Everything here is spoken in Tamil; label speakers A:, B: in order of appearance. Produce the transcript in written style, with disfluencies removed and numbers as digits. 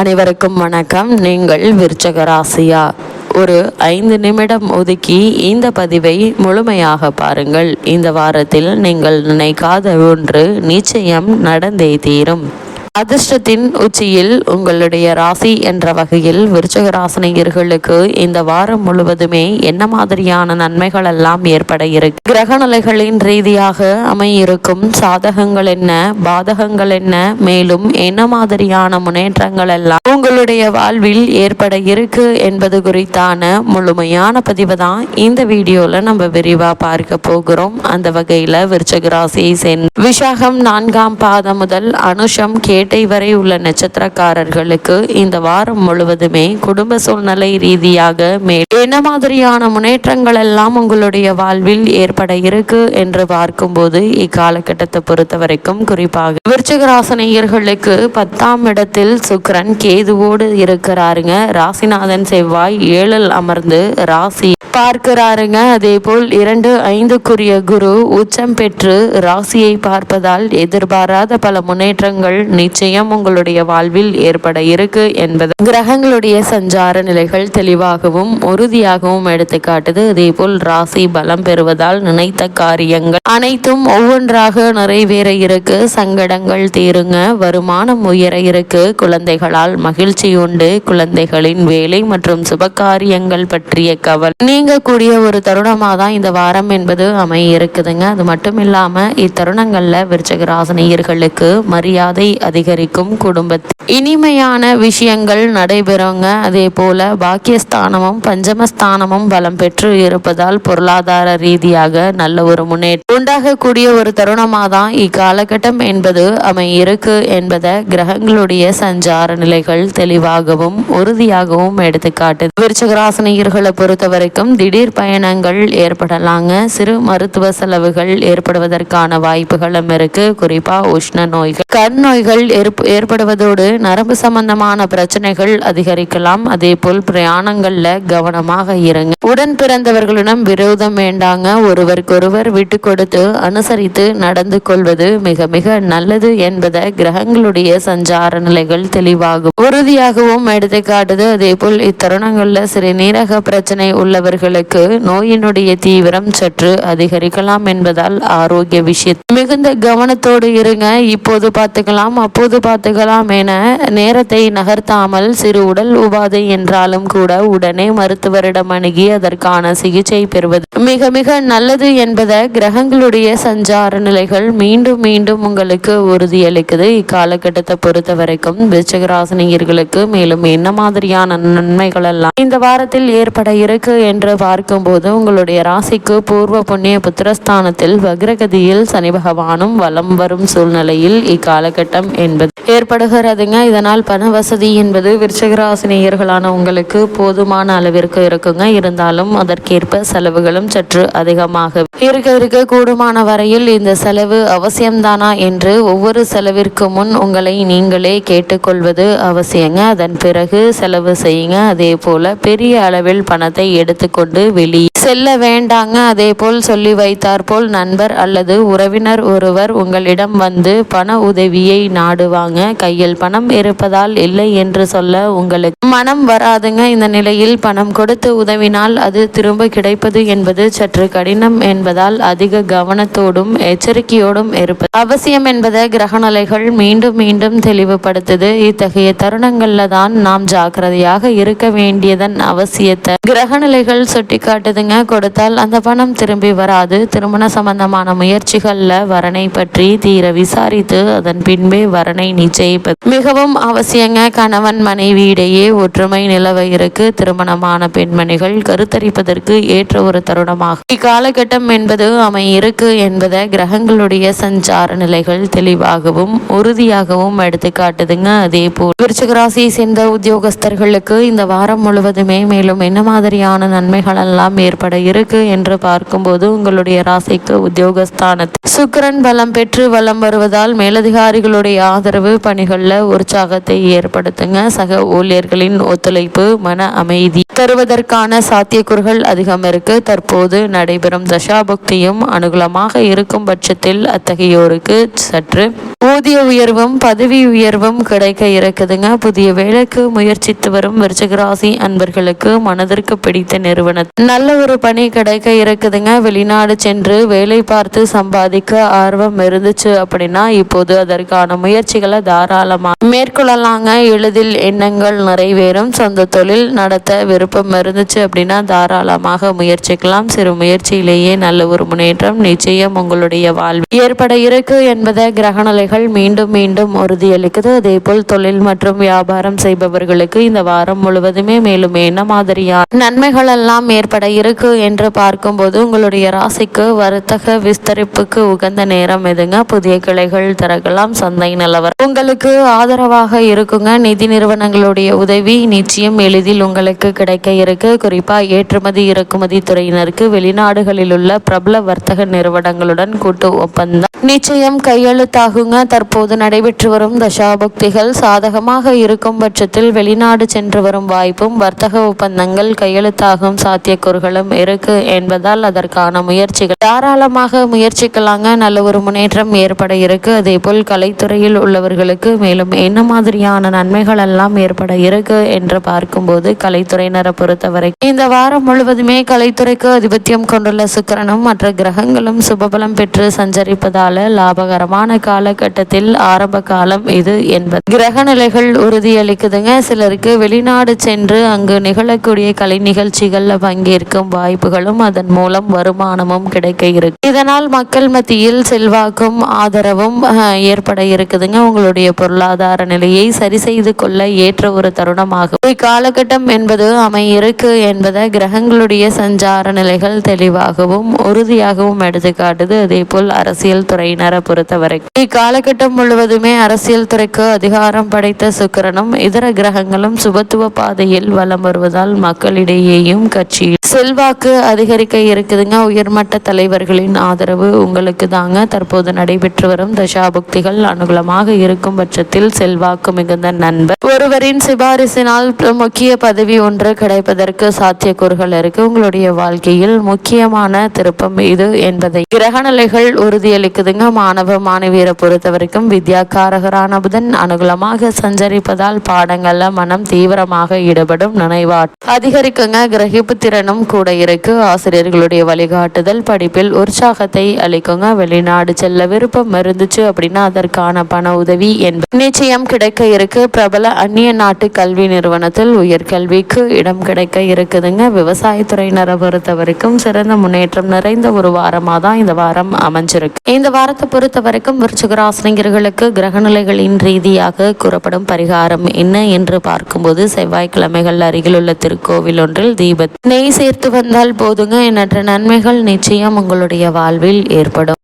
A: அனைவருக்கும் வணக்கம். நீங்கள் விருச்சக ராசியா? ஒரு 5 நிமிடம் ஒதுக்கி இந்த பதிவை முழுமையாக பாருங்கள். இந்த வாரத்தில் நீங்கள் நினைக்காத ஒன்று நிச்சயம் நடந்தே தீரும். அதிர்ஷ்டத்தின் உச்சியில் உங்களுடைய ராசி என்ற வகையில் விருச்சக ராசினியர்களுக்கு இந்த வாரம் முழுவதுமே என்ன மாதிரியான நன்மைகள் எல்லாம் ஏற்பட இருக்கு, கிரக நிலைகளின் ரீதியாக அமையிருக்கும் சாதகங்கள் என்ன, பாதகங்கள் என்ன, மேலும் என்ன மாதிரியான முன்னேற்றங்கள் எல்லாம் உங்களுடைய வாழ்வில் ஏற்பட இருக்கு என்பது குறித்தான முழுமையான பதிவு தான் இந்த வீடியோல நம்ம விரிவா பார்க்க போகிறோம். அந்த வகையில விருச்சக ராசியை சேர்ந்த விசாகம் 4ஆம் பாதம் முதல் அனுஷம் கேட்டை வரை உள்ள நட்சத்திரக்காரர்களுக்கு இந்த வாரம் முழுவதுமே குடும்ப சூழ்நிலை ரீதியாக என்ன மாதிரியான முன்னேற்றங்கள் எல்லாம் உங்களுடைய வாழ்வில் ஏற்பட இருக்கு என்று பார்க்கும்போது இக்காலகட்டத்தை பொறுத்த வரைக்கும் குறிப்பாக விருச்சிக ராசினியர்களுக்கு 10ஆம் இடத்தில் சுக்கிரன் கேதுவோடு இருக்கிறாருங்க. ராசிநாதன் செவ்வாய் 7இல் அமர்ந்து ராசி பார்க்கிறாருங்க. அதே போல் 2-5க்குரிய குரு உச்சம் பெற்று ராசியை பார்ப்பதால் எதிர்பாராத பல முன்னேற்றங்கள் நிச்சயம் உங்களுடைய வாழ்வில் ஏற்பட இருக்கு என்பது கிரகங்களுடைய சஞ்சார நிலைகள் தெளிவாகவும் உறுதியாகவும் எடுத்துக்காட்டுது. அதே போல் ராசி பலம் பெறுவதால் நினைத்த காரியங்கள் அனைத்தும் ஒவ்வொன்றாக நிறைவேற இருக்கு. சங்கடங்கள் தீருங்க, வருமானம் உயர இருக்கு, குழந்தைகளால் மகிழ்ச்சி உண்டு, குழந்தைகளின் வேலை மற்றும் சுபகாரியங்கள் பற்றிய கவலை நீங்கக்கூடிய ஒரு தருணமாக தான் இந்த வாரம் என்பது அமைய இருக்குதுங்க. அது மட்டும் இல்லாம இத்தருணங்கள்ல விருச்சிக ராசினியர்களுக்கு மரியாதை அதிகரிக்கும், குடும்பத்தில் இனிமையான விஷயங்கள் நடைபெறுங்க. அதே போல பாக்கியஸ்தானமும் பஞ்சமஸ்தானமும் பலம் பெற்று இருப்பதால் பொருளாதார ரீதியாக நல்ல ஒரு முன்னேற்றம் உண்டாகக்கூடிய ஒரு தருணமாக தான் இக்காலகட்டம் என்பது அமைய இருக்கு என்பதை கிரகங்களுடைய சஞ்சார நிலைகள் தெளிவாகவும் உறுதியாகவும் எடுத்துக்காட்டுது. விருச்சிக ராசினியர்களை பொறுத்த வரைக்கும் திடீர் பயணங்கள் ஏற்படலாங்க. சிறு மருத்துவ செலவுகள் ஏற்படுவதற்கான வாய்ப்புகளும் இருக்கு. குறிப்பா உஷ்ண நோய்கள், கண் நோய்கள் ஏற்படுவதோடு நரம்பு சம்பந்தமான பிரச்சனைகள் அதிகரிக்கலாம். அதே போல் பிரயாணங்கள்ல கவனமாக இருங்க. உடன் பிறந்தவர்களிடம் விரோதம் வேண்டாங்க. ஒருவருக்கொருவர் விட்டு கொடுத்து அனுசரித்து நடந்து கொள்வது மிக மிக நல்லது என்பதை கிரகங்களுடைய சஞ்சார நிலைகள் தெளிவாகும் உறுதியாகவும் எடுத்துக்காட்டுது. அதே போல் இத்தருணங்கள்ல சிறுநீரக பிரச்சனை உள்ளவர்களுக்கு நோயினுடைய தீவிரம் சற்று அதிகரிக்கலாம் என்பதால் ஆரோக்கிய விஷயத்தில் மிகுந்த கவனத்தோடு இருங்க. இப்போது பார்த்துக்கலாம் அப்போது பார்த்துக்கலாம் என நேரத்தை நகர்த்தாமல் சிறு உடல் உபாதை என்றாலும் கூட உடனே மருத்துவரிடம் அணுகி அதற்கான சிகிச்சை பெறுவது மிக மிக நல்லது என்பதை கிரகங்களுடைய சஞ்சார நிலைகள் மீண்டும் மீண்டும் உங்களுக்கு உறுதியளிக்குது. இக்காலகட்டத்தை பொறுத்த வரைக்கும் விருச்சிக ராசினியர்களுக்கு மேலும் என்ன மாதிரியான நன்மைகள் எல்லாம் இந்த வாரத்தில் ஏற்பட இருக்கு என்று பார்க்கும்போது உங்களுடைய ராசிக்கு பூர்வ புண்ணிய புத்திரஸ்தானத்தில் வக்ரகதியில் சனி பகவானும் வலம் வரும் சூழ்நிலையில் இக்காலகட்டம் என்பது ஏற்படுகிறதுங்க. இதனால் பண வசதி என்பது விருச்சிக ராசினியர்களான உங்களுக்கு போதுமான அளவிற்கு இருக்குங்க. இருந்தாலும் அதற்கேற்ப செலவுகளும் சற்று அதிகமாக இருக்க கூடுமான வரையில் இந்த செலவு அவசியம்தானா என்று ஒவ்வொரு செலவிற்கு முன் உங்களை நீங்களே கேட்டுக்கொள்வது அவசியங்க. அதன் பிறகு செலவு செய்யுங்க. அதே போல பெரிய அளவில் பணத்தை எடுத்துக்கொண்டு வெளியே செல்ல வேண்டாங்க. அதே போல் சொல்லி வைத்தார் போல் நண்பர் அல்லது உறவினர் ஒருவர் உங்களிடம் வந்து பண உதவியை நாடுவாங்க. கையில் பணம் இருப்பதால் இல்லை என்று சொல்ல உங்களுக்கு மனம் வராதுங்க. இந்த நிலையில் பணம் கொடுத்து உதவினால் அது திரும்ப கிடைப்பது என்பது சற்று கடினம் என்பதால் அதிக கவனத்தோடும் எச்சரிக்கையோடும் இருப்பது அவசியம் என்பதை கிரகநிலைகள் மீண்டும் மீண்டும் தெளிவுபடுத்துது. இத்தகைய தருணங்கள்ல தான் நாம் ஜாக்கிரதையாக இருக்க வேண்டியதன் அவசியத்தை கிரகநிலைகள் சுட்டி காட்டுதுங்க. கொடுத்தால் அந்த பணம் திரும்பி வராது. திருமண சம்பந்தமான முயற்சிகள்ல வரனை பற்றி தீர விசாரித்து அதன் பின்பே வரனை நிச்சயிப்பது மிகவும் அவசியங்க. கணவன் மனைவி இடையே ஒற்றுமை நிலவ இருக்கு. திருமணமான பெண்மணிகள் கருத்தரிப்பதற்கு ஏற்ற ஒரு தருணமாக இக்காலகட்டம் என்பது அமைய இருக்கு என்பதை கிரகங்களுடைய சஞ்சார நிலைகள் தெளிவாகவும் உறுதியாகவும் எடுத்து காட்டுதுங்க. அதே போல் விருச்சிக ராசியை சேர்ந்த உத்தியோகஸ்தர்களுக்கு இந்த வாரம் முழுவதுமே மேலும் என்ன மாதிரியான நன்மைகள் எல்லாம் ஏற்பட இருக்கு என்று பார்க்கும்போது உங்களுடைய ராசிக்கு உத்தியோகஸ்தானத்தில் சுக்கிரன் பலம் பெற்று வலம் வருவதால் மேலதிகாரிகளுடைய ஆதரவு பணிகளில் உற்சாகத்தை ஏற்படுத்துங்க. சக ஊழியர்களின் ஒத்துழைப்பு மன அமைதி தருவதற்கான சாத்தியக்கூறுகள் அதிகம் இருக்கு. தற்போது நடைபெறும் தசாபுக்தியும் அனுகூலமாக இருக்கும் பட்சத்தில் அத்தகையோருக்கு சற்று ஊதிய உயர்வும் பதவி உயர்வும் கிடைக்க இருக்குதுங்க. புதிய வேலைக்கு முயற்சித்து வரும் விருச்சிகராசி அன்பர்களுக்கு மனதிற்கு பிடித்த நிறுவனத்தில் நல்ல ஒரு பணி கிடைக்க இருக்குதுங்க. வெளிநாடு சென்று வேலை பார்த்து சம்பாதிக்க ஆர்வம் இருந்துச்சு அப்படின்னா இப்போது அதற்கான முயற்சிகளை தாராளமாக மேற்கொள்ளலாங்க. எளிதில் எண்ணங்கள் நிறைவேறும். சொந்த தொழில் நடத்த விருப்பம் இருந்துச்சு அப்படின்னா தாராளமாக முயற்சிக்கலாம். சிறு முயற்சியிலேயே நல்ல ஒரு முன்னேற்றம் நிச்சயம் உங்களுடைய வாழ்வில் ஏற்பட இருக்கு என்பதை கிரகநிலைகள் மீண்டும் மீண்டும் உறுதியளிக்குது. அதே போல் தொழில் மற்றும் வியாபாரம் செய்பவர்களுக்கு இந்த வாரம் முழுவதுமே மேலும் என்ன மாதிரியான நன்மைகள் எல்லாம் ஏற்பட இருக்கு என்று பார்க்கும்போது உங்களுடைய ராசிக்கு வர்த்தக விஸ்தரிப்புக்கு உகந்த நேரம் எதுங்க. புதிய கிளைகள் திறக்கலாம். சந்தை நிலவரம் உங்களுக்கு ஆதரவாக இருக்குங்க. நிதி நிறுவனங்களுடைய உதவி நிச்சயம் எளிதில் உங்களுக்கு கிடைக்க இருக்கு. குறிப்பா ஏற்றுமதி இறக்குமதி துறையினருக்கு வெளிநாடுகளில் உள்ள பிரபல வர்த்தக நிறுவனங்களுடன் கூட்டு ஒப்பந்தம் நிச்சயம் கையெழுத்தாகுங்க. தற்போது நடைபெற்று வரும் தசாபுக்திகள் சாதகமாக இருக்கும் பட்சத்தில் வெளிநாடு சென்று வரும் வாய்ப்பும் வர்த்தக ஒப்பந்தங்கள் கையெழுத்தாகும் சாத்தியக்கூறுகளும் இருக்கு என்பதால் அதற்கான முயற்சிகள் தாராளமாக முயற்சிக்கலாங்க. நல்ல ஒரு முன்னேற்றம் ஏற்பட இருக்கு. அதே போல் கலைத்துறையில் உள்ளவர்களுக்கு மேலும் என்ன மாதிரியான நன்மைகள் எல்லாம் ஏற்பட இருக்கு என்று பார்க்கும்போது கலைத்துறையினரை பொறுத்தவரை இந்த வாரம் முழுவதுமே கலைத்துறைக்கு ஆதிபத்தியம் கொண்டுள்ள சுக்கிரனும் மற்ற கிரகங்களும் சுபபலம் பெற்று சஞ்சரிப்பதால லாபகரமான காலகட்டத்தில் ஆரம்ப காலம் இது என்பது கிரக நிலைகள் உறுதியளிக்குதுங்க. சிலருக்கு வெளிநாடு சென்று அங்கு நிகழக்கூடிய கலை நிகழ்ச்சிகள்ல பங்கேற்கும் வாய்ப்புகளும் அதன் மூலம் வருமானமும் கிடைக்க இருக்கு. இதனால் மக்கள் மத்தியில் செல்வாக்கும் ஆதரவும் ஏற்பட இருக்குதுங்க. உங்களுடைய பொருளாதார நிலையை சரி செய்து கொள்ள ஏற்ற ஒரு தருணமாகும் இக்காலகட்டம் என்பது அமையிருக்கு என்பதை கிரகங்களுடைய சஞ்சார நிலைகள் தெளிவாகவும் உறுதியாகவும் எடுத்துக்காட்டுது. அதே போல் அரசியல் துறையினரை பொறுத்தவரை இக்காலகட்டம் முழுவதுமே அரசியல் துறைக்கு அதிகாரம் படைத்த சுக்கிரனும் இதர கிரகங்களும் சுபத்துவ பாதையில் வலம் வருவதால் மக்களிடையேயும் கட்சியில் செல்வாக்கு அதிகரிக்க இருக்குதுங்க. உயர்மட்ட தலைவர்களின் ஆதரவு உங்களுக்கு தாங்க. தற்போது நடைபெற்று வரும் தசாபுக்திகள் அனுகூலமாக இருக்கும் பட்சத்தில் செல்வாக்கு மிகுந்த நண்பர் ஒருவரின் சிபாரிசினால் முக்கிய பதவி ஒன்று கிடைப்பதற்கு சாத்தியக்கூறுகள் இருக்கு. உங்களுடைய வாழ்க்கையில் முக்கியமான திருப்பம் இது என்பதை கிரகநிலைகள் உறுதியளிக்குதுங்க. மாணவ மாணவியரை பொறுத்த வரைக்கும் வித்யாக்காரகரான புதன் அனுகூலமாக சஞ்சரிப்பதால் பாடங்கள்ல மனம் தீவிரமாக ஈடுபடும் நினைவாற்றல் அதிகரிக்குங்க. கிரகிப்பு திறனும் கூட இருக்கு. ஆசிரியர்களுடைய வழிகாட்டுதல் படிப்பில் உற்சாகத்தை அளிக்குங்க. வெளிநாடு செல்ல விருப்பம் இருந்துச்சு அப்படின்னா அதற்கான பண உதவி என்பது நிச்சயம் கிடைக்க இருக்கு. பிரபல அந்நிய நாட்டு கல்வி நிறுவனத்தில் உயர்கல்விக்கு இடம் கிடைக்க இருக்குதுங்க. விவசாயத்துறையினரை பொறுத்த வரைக்கும் சிறந்த முன்னேற்றம் நிறைந்த ஒரு வாரமாக தான் இந்த வாரம் அமைஞ்சிருக்கு. இந்த வாரத்தை பொறுத்த வரைக்கும் விருச்சிகராசினியர்களுக்கு கிரகநிலைகளின் ரீதியாக கூறப்படும் பரிகாரம் என்ன என்று பார்க்கும்போது செவ்வாய்க்கிழமைகள் அருகில் உள்ள திருக்கோவில் ஒன்றில் தீப நெய் சேர்த்து வந்தால் போதுங்க. எண்ணற்ற நன்மைகள் நிச்சயம் உங்களுடைய வாழ்வில் ஏற்படும்.